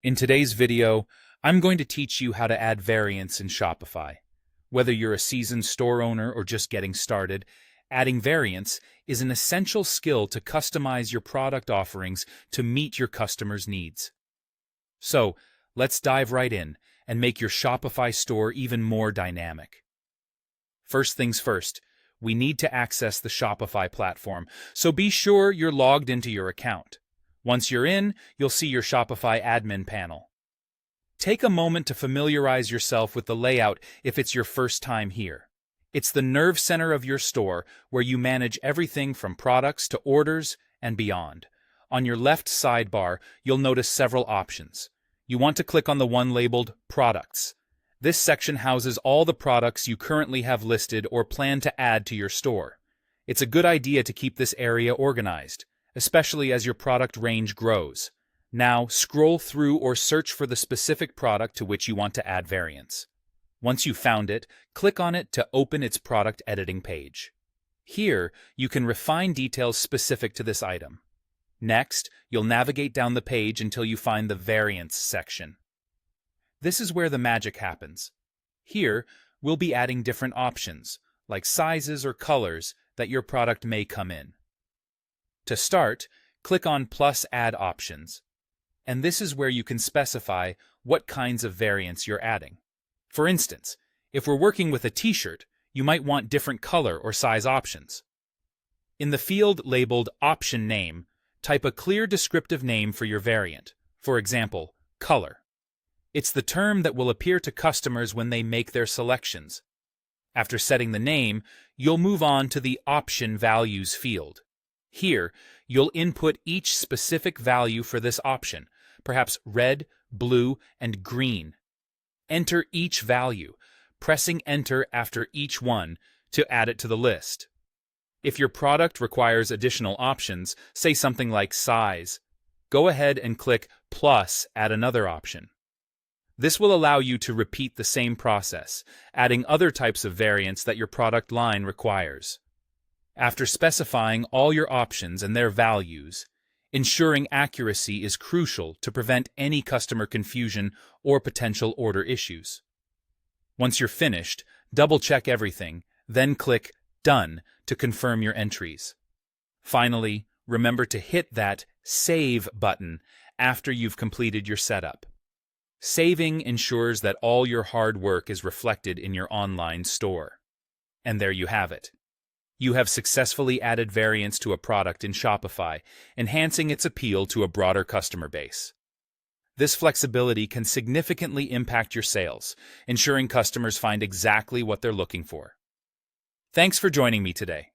In today's video, I'm going to teach you how to add variants in Shopify. Whether you're a seasoned store owner or just getting started, adding variants is an essential skill to customize your product offerings to meet your customers' needs. So, let's dive right in and make your Shopify store even more dynamic. First things first, we need to access the Shopify platform, so be sure you're logged into your account. Once you're in, you'll see your Shopify admin panel. Take a moment to familiarize yourself with the layout if it's your first time here. It's the nerve center of your store where you manage everything from products to orders and beyond. On your left sidebar, you'll notice several options. You want to click on the one labeled Products. This section houses all the products you currently have listed or plan to add to your store. It's a good idea to keep this area organized, especially as your product range grows. Now, scroll through or search for the specific product to which you want to add variants. Once you've found it, click on it to open its product editing page. Here, you can refine details specific to this item. Next, you'll navigate down the page until you find the Variants section. This is where the magic happens. Here, we'll be adding different options, like sizes or colors that your product may come in. To start, click on Plus Add Options, and this is where you can specify what kinds of variants you're adding. For instance, if we're working with a t-shirt, you might want different color or size options. In the field labeled Option Name, type a clear descriptive name for your variant, for example, color. It's the term that will appear to customers when they make their selections. After setting the name, you'll move on to the Option Values field. Here, you'll input each specific value for this option, perhaps red, blue, and green. Enter each value, pressing Enter after each one to add it to the list. If your product requires additional options, say something like size, go ahead and click Plus Add Another Option. This will allow you to repeat the same process, adding other types of variants that your product line requires. After specifying all your options and their values, ensuring accuracy is crucial to prevent any customer confusion or potential order issues. Once you're finished, double-check everything, then click Done to confirm your entries. Finally, remember to hit that Save button after you've completed your setup. Saving ensures that all your hard work is reflected in your online store. And there you have it. You have successfully added variants to a product in Shopify, enhancing its appeal to a broader customer base. This flexibility can significantly impact your sales, ensuring customers find exactly what they're looking for. Thanks for joining me today.